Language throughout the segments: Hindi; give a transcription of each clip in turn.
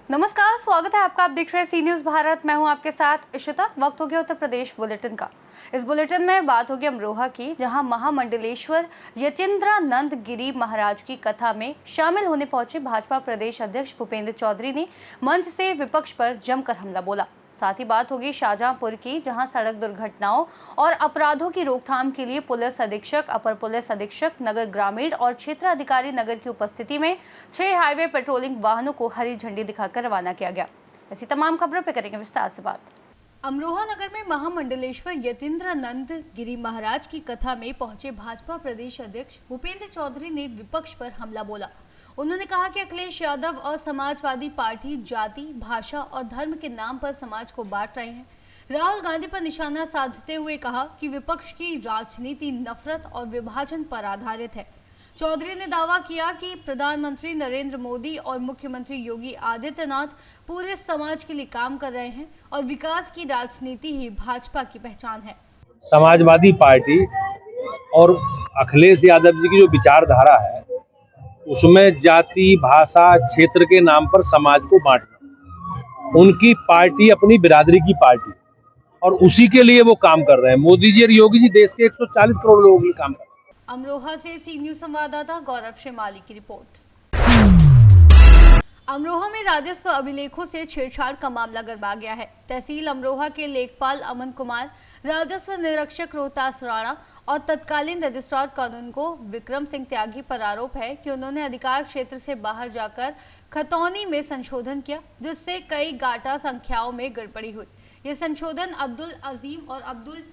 नमस्कार, स्वागत है आपका। आप देख रहे हैं सी न्यूज़ भारत। मैं हूं आपके साथ इशिता। वक्त हो गया उत्तर प्रदेश बुलेटिन का। इस बुलेटिन में बात होगी अमरोहा की, जहां महामंडलेश्वर यतीन्द्रानंद गिरी महाराज की कथा में शामिल होने पहुंचे भाजपा प्रदेश अध्यक्ष भूपेंद्र चौधरी ने मंच से विपक्ष पर जमकर हमला बोला। साथ ही बात होगी शाहजहांपुर की, जहां सड़क दुर्घटनाओं और अपराधों की रोकथाम के लिए पुलिस अधीक्षक, अपर पुलिस अधीक्षक नगर ग्रामीण और क्षेत्र अधिकारी नगर की उपस्थिति में 6 हाईवे पेट्रोलिंग वाहनों को हरी झंडी दिखाकर रवाना किया गया। ऐसी तमाम खबरों पर करेंगे विस्तार से बात। अमरोहा नगर में महामंडलेश्वर यतीन्द्रानंद गिरी महाराज की कथा में पहुंचे भाजपा प्रदेश अध्यक्ष भूपेंद्र चौधरी ने विपक्ष पर हमला बोला। उन्होंने कहा कि अखिलेश यादव और समाजवादी पार्टी जाति, भाषा और धर्म के नाम पर समाज को बांट रहे हैं। राहुल गांधी पर निशाना साधते हुए कहा कि विपक्ष की राजनीति नफरत और विभाजन पर आधारित है। चौधरी ने दावा किया कि प्रधानमंत्री नरेंद्र मोदी और मुख्यमंत्री योगी आदित्यनाथ पूरे समाज के लिए काम कर रहे हैं और विकास की राजनीति ही भाजपा की पहचान है। समाजवादी पार्टी और अखिलेश यादव जी की जो विचारधारा है, उसमें जाति, भाषा, क्षेत्र के नाम पर समाज को बांटना, उनकी पार्टी अपनी बिरादरी की पार्टी, और उसी के लिए वो काम कर रहे हैं। मोदी जी और योगी जी देश के 140 करोड़ लोगों के लिए काम कर रहे हैं। अमरोहा से सी न्यूज़ संवाददाता गौरव श्रीमाली की रिपोर्ट। अमरोहा में राजस्व अभिलेखों से छेड़छाड़ का मामला गरमा गया है। तहसील अमरोहा के लेखपाल अमन कुमार, राजस्व निरीक्षक रोहतास राणा और तत्कालीन रजिस्ट्रार कानून को विक्रम सिंह त्यागी पर आरोप है कि उन्होंने अधिकार क्षेत्र से बाहर जाकर खतौनी में संशोधन किया, जिससे कई गाटा संख्याओं में गड़बड़ी हुई। ये संशोधन अब्दुल अजीम और अब्दुल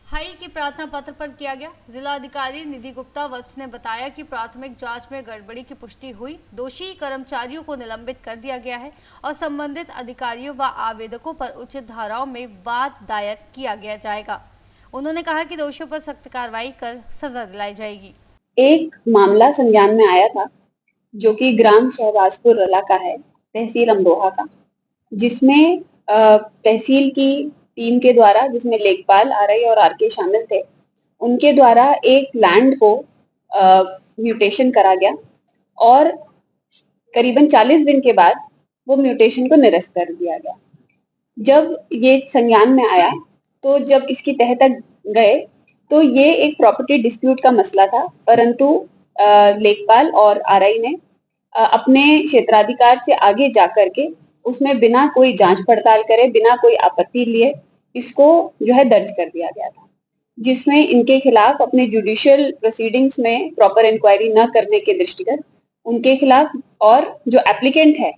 हाई के प्रार्थना पत्र पर किया गया। जिला अधिकारी निधि गुप्ता वत्स ने बताया कि प्राथमिक जांच में गड़बड़ी की पुष्टि हुई। दोषी कर्मचारियों को निलंबित कर दिया गया है और संबंधित अधिकारियों व आवेदकों पर उचित धाराओं में वाद दायर किया गया जाएगा। उन्होंने कहा कि दोषियों पर सख्त कार्रवाई कर सजा दिलाई जाएगी। एक मामला संज्ञान में आया था जो कि ग्राम शहबाजपुर रला का है, तहसील अमरोहा का, जिसमें तहसील की टीम के द्वारा, जिसमें लेखपाल आरआई और आरके शामिल थे, उनके द्वारा एक लैंड को म्यूटेशन करा गया और करीबन 40 दिन के बाद वो म्यूटेशन को निरस्त कर दिया गया। जब ये संज्ञान में आया तो जब इसकी तह तक गए तो ये एक प्रॉपर्टी डिस्प्यूट का मसला था, परंतु लेखपाल और आरआई ने अपने क्षेत्राधिकार से आगे जाकर के उसमें बिना कोई जांच पड़ताल करे, बिना कोई आपत्ति लिए इसको जो है दर्ज कर दिया गया था, जिसमें इनके खिलाफ अपने जुडिशियल प्रोसीडिंग्स में प्रॉपर इंक्वायरी न करने के दृष्टिगत उनके खिलाफ और जो एप्लीकेंट है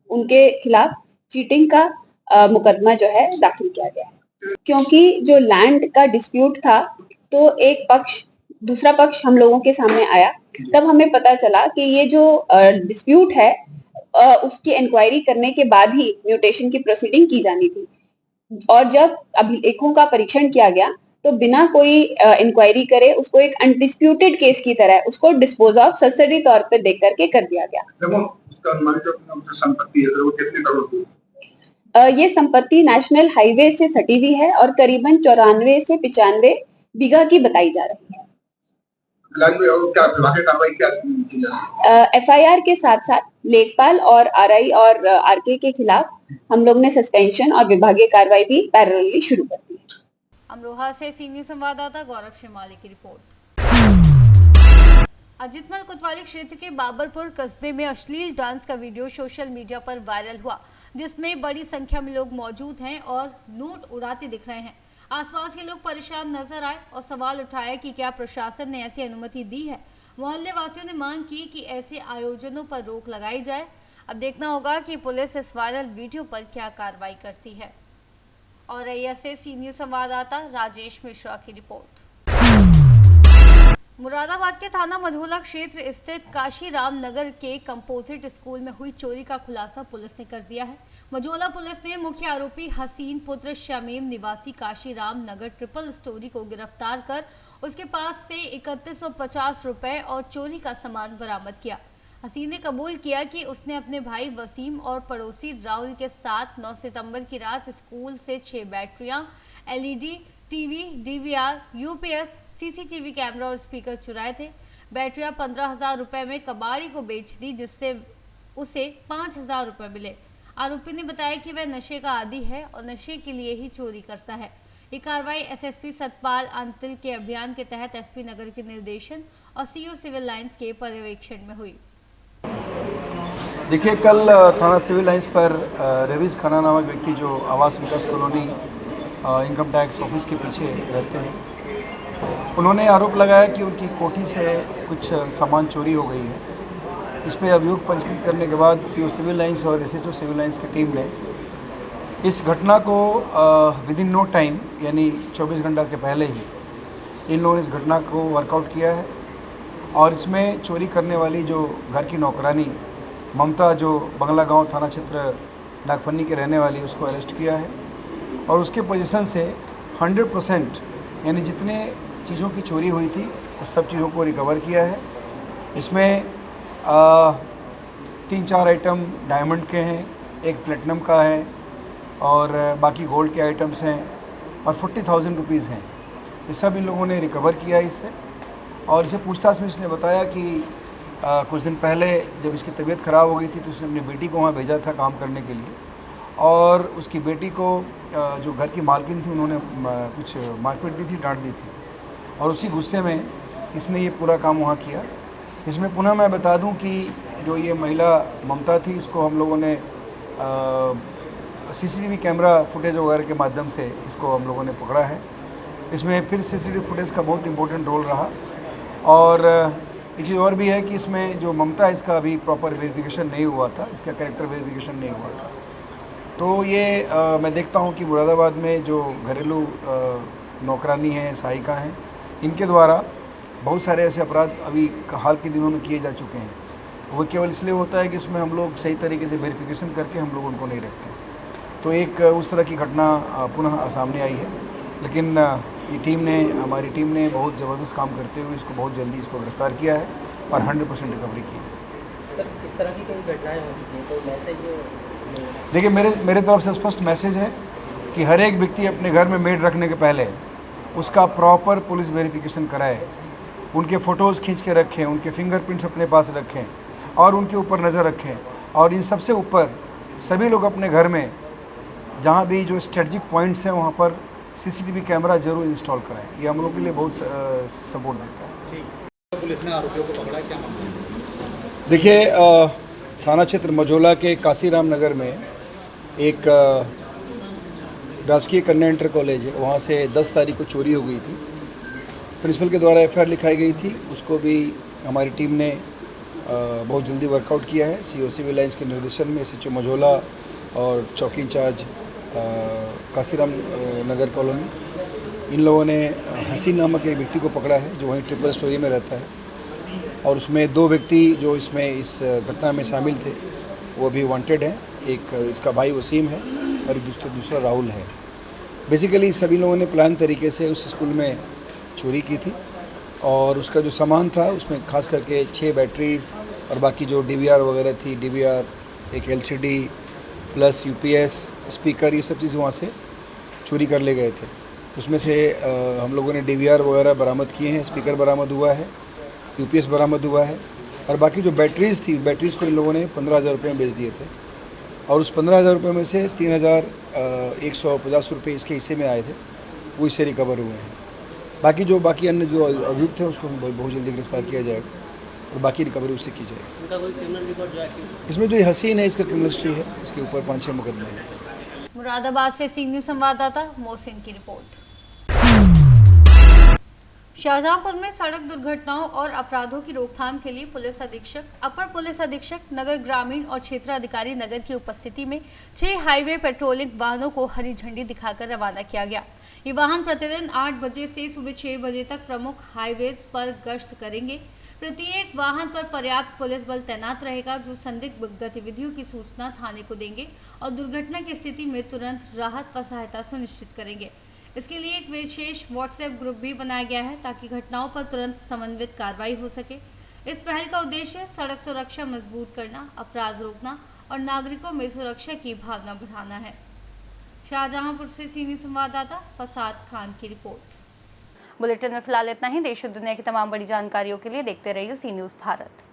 उनके खिलाफ चीटिंग का मुकदमा जो है दाखिल किया गया है। क्योंकि जो लैंड का डिस्प्यूट था तो एक पक्ष, दूसरा पक्ष हम लोगों के सामने आया, तब हमें पता चला कि ये जो डिस्प्यूट है उसकी इंक्वायरी करने के बाद ही म्यूटेशन की प्रोसीडिंग की जानी थी। और जब अभिलेखों का परीक्षण किया गया तो बिना कोई इंक्वायरी करे उसको एक अनडिस्प्यूटेड केस की तरह उसको डिस्पोज ऑफ सब्सिडी तौर पे देख करके कर दिया गया। उसका जो संपत्ति है वो कितने करोड़ की? ये संपत्ति नेशनल हाईवे से सटी हुई है और करीबन 94 से 95 बीघा की बताई जा रही है। एफआईआर के साथ साथ लेखपाल और आरआई और आरके के खिलाफ हम लोग ने सस्पेंशन और विभागीय कार्रवाई भी पैरेलली शुरू कर दी। अमरोहा से सी न्यूज़ संवाददाता गौरव श्रीमाली की रिपोर्ट। अजितमल कोतवाली क्षेत्र के बाबरपुर कस्बे में अश्लील डांस का वीडियो सोशल मीडिया पर वायरल हुआ, जिसमें बड़ी संख्या में लोग मौजूद हैं और नोट उड़ाते दिख रहे हैं। आसपास के लोग परेशान नजर आए और सवाल उठाया कि क्या प्रशासन ने ऐसी अनुमति दी है। मोहल्ले वासियों ने मांग की कि ऐसे आयोजनों पर रोक लगाई जाए। अब देखना होगा कि पुलिस इस वायरल वीडियो पर क्या कार्रवाई करती है। और रैया से सी न्यूज़ संवाददाता राजेश मिश्रा की रिपोर्ट। मुरादाबाद के थाना मधोला क्षेत्र स्थित काशीराम नगर के कंपोजिट स्कूल में हुई चोरी का खुलासा पुलिस ने कर दिया है। मझोला पुलिस ने मुख्य आरोपी हसीन पुत्र शमीम निवासी काशीराम नगर ट्रिपल स्टोरी को गिरफ्तार कर उसके पास से 3150 रुपए और चोरी का सामान बरामद किया। हसीन ने कबूल किया कि उसने अपने भाई वसीम और पड़ोसी राहुल के साथ 9 सितंबर की रात स्कूल से 6 बैटरियां, LED TV, DVR, UPS, CCTV camera और स्पीकर चुराए थे। बैटरियां 15,000 रुपए में कबाड़ी को बेच दी, जिससे उसे 5,000 रुपए मिले। आरोपी ने बताया कि वह नशे का आदी है और नशे के लिए ही चोरी करता है। ये कार्रवाई एसएसपी सतपाल अंतिल के अभियान के तहत एसपी नगर के निर्देशन और सीओ सिविल लाइंस के पर्यवेक्षण में हुई। देखिए, कल थाना सिविल लाइंस पर रवीज खाना नामक व्यक्ति जो आवास विकास कॉलोनी इनकम टैक्स ऑफिस के पीछे रहते हैं, उन्होंने आरोप लगाया कि उनकी कोठी से कुछ सामान चोरी हो गई है। इस पर अभियोग पंजीकृत करने के बाद सीओ सिविल लाइंस और एसएचओ सिविल लाइंस की टीम ने इस घटना को विदिन नो टाइम यानी 24 घंटा के पहले ही इन लोगों ने इस घटना को वर्कआउट किया है और इसमें चोरी करने वाली जो घर की नौकरानी ममता, जो बंगला गांव थाना क्षेत्र नागफनी के रहने वाली, उसको अरेस्ट किया है और उसके पोजीशन से 100% यानी जितने चीज़ों की चोरी हुई थी उस सब चीज़ों को रिकवर किया है। इसमें 3-4 आइटम डायमंड के हैं, एक प्लेटिनम का है और बाकी गोल्ड के आइटम्स हैं और 40,000 रुपीज़ हैं। ये सब इन लोगों ने रिकवर किया इससे। और इसे पूछताछ में इसने बताया कि कुछ दिन पहले जब इसकी तबीयत ख़राब हो गई थी तो उसने अपनी बेटी को वहाँ भेजा था काम करने के लिए और उसकी बेटी को जो घर की मालकिन थी उन्होंने कुछ मारपीट दी थी, डांट दी थी और उसी गुस्से में इसने ये पूरा काम वहाँ किया। इसमें पुनः मैं बता दूं कि जो ये महिला ममता थी, इसको हम लोगों ने सीसीटीवी कैमरा फुटेज वगैरह के माध्यम से इसको हम लोगों ने पकड़ा है। इसमें फिर सीसीटीवी फुटेज का बहुत इम्पोर्टेंट रोल रहा और एक चीज़ और भी है कि इसमें जो ममता है इसका अभी प्रॉपर वेरिफिकेशन नहीं हुआ था, इसका कैरेक्टर वेरिफिकेशन नहीं हुआ था। तो ये मैं देखता हूँ कि मुरादाबाद में जो घरेलू नौकरानी हैं, सहायिका हैं, इनके द्वारा बहुत सारे ऐसे अपराध अभी हाल के दिनों में किए जा चुके हैं। वो केवल इसलिए होता है कि इसमें हम लोग सही तरीके से वेरिफिकेशन करके हम लोग उनको नहीं रखते। तो एक उस तरह की घटना पुनः सामने आई है, लेकिन ये हमारी टीम ने बहुत ज़बरदस्त काम करते हुए इसको बहुत जल्दी इसको गिरफ्तार किया है और 100% रिकवरी की है। सर, इस तरह की कोई घटनाएं हो चुकी हैं, कोई मैसेज? देखिए, मेरे तरफ से स्पष्ट मैसेज है कि हर एक व्यक्ति अपने घर में मेड रखने के पहले उसका प्रॉपर पुलिस वेरिफिकेशन कराए, उनके फ़ोटोज़ खींच के रखें, उनके फिंगरप्रिंट्स अपने पास रखें और उनके ऊपर नज़र रखें। और इन सबसे ऊपर सभी लोग अपने घर में जहाँ भी जो स्ट्रेटजिक पॉइंट्स हैं वहाँ पर सीसीटीवी कैमरा जरूर इंस्टॉल कराएं। ये हम लोग के लिए बहुत सपोर्ट देता है। पुलिस ने आरोपियों को पकड़ा, क्या मामला है? देखिए, थाना क्षेत्र मझोला के काशीराम नगर में एक राजकीय कन्या इंटर कॉलेज है, वहाँ से 10 तारीख को चोरी हो गई थी। प्रिंसिपल के द्वारा एफआईआर लिखाई गई थी, उसको भी हमारी टीम ने बहुत जल्दी वर्कआउट किया है। सीओ सिविल लाइंस के निर्देशन में एसएचओ मझोला और चौकी इंचार्ज काशीराम नगर कॉलोनी, इन लोगों ने हसीन नामक एक व्यक्ति को पकड़ा है जो वहीं ट्रिपल स्टोरी में रहता है और उसमें 2 व्यक्ति जो इसमें इस घटना में शामिल थे वो भी वांटेड हैं। एक इसका भाई वसीम है और दूसरा राहुल है। बेसिकली सभी लोगों ने प्लान तरीके से उस स्कूल में चोरी की थी और उसका जो सामान था उसमें खास करके 6 बैटरीज और बाकी जो डीवीआर वगैरह थी, डीवीआर, एक एलसीडी प्लस यूपीएस, स्पीकर, ये सब चीज़ वहाँ से चोरी कर ले गए थे। उसमें से हम लोगों ने डीवीआर वगैरह बरामद किए हैं, स्पीकर बरामद हुआ है, यूपीएस बरामद हुआ है और बाकी जो बैटरीज़ थी, बैटरीज़ को इन लोगों ने 15,000 रुपये में बेच दिए थे और उस 15,000 रुपये में से 3,150 रुपये इसके हिस्से में आए थे, वो इससे रिकवर हुए हैं। बाकी अन्य जो अभियुक्त थे उसको बहुत जल्दी गिरफ्तार किया जाएगा और बाकी रिकवरी उससे की जाएगी। उनका कोई क्रिमिनल रिकॉर्ड जो है? इसमें जो हसीन है इसका क्रिमिनल हिस्ट्री है, इसके ऊपर 5-6 मुकदमे हैं। मुरादाबाद से सी न्यूज़ संवाददाता मोहसिन की रिपोर्ट। शाहजहांपुर में सड़क दुर्घटनाओं और अपराधों की रोकथाम के लिए पुलिस अधीक्षक, अपर पुलिस अधीक्षक, नगर ग्रामीण और क्षेत्राधिकारी नगर की उपस्थिति में 6 हाईवे पेट्रोलिंग वाहनों को हरी झंडी दिखाकर रवाना किया गया। ये वाहन प्रतिदिन 8 बजे से सुबह 6 बजे तक प्रमुख हाईवेज पर गश्त करेंगे। प्रत्येक वाहन पर पर्याप्त पुलिस बल तैनात रहेगा जो संदिग्ध गतिविधियों की सूचना थाने को देंगे और दुर्घटना की स्थिति में तुरंत राहत व सहायता सुनिश्चित करेंगे। इसके लिए एक विशेष व्हाट्सएप ग्रुप भी बनाया गया है ताकि घटनाओं पर तुरंत समन्वित कार्रवाई हो सके। इस पहल का उद्देश्य सड़क सुरक्षा मजबूत करना, अपराध रोकना और नागरिकों में सुरक्षा की भावना बढ़ाना है। शाहजहांपुर से सीनियर संवाददाता फसाद खान की रिपोर्ट। बुलेटिन में फिलहाल इतना ही। देश और दुनिया की तमाम बड़ी जानकारियों के लिए देखते रहिए सी न्यूज़ भारत।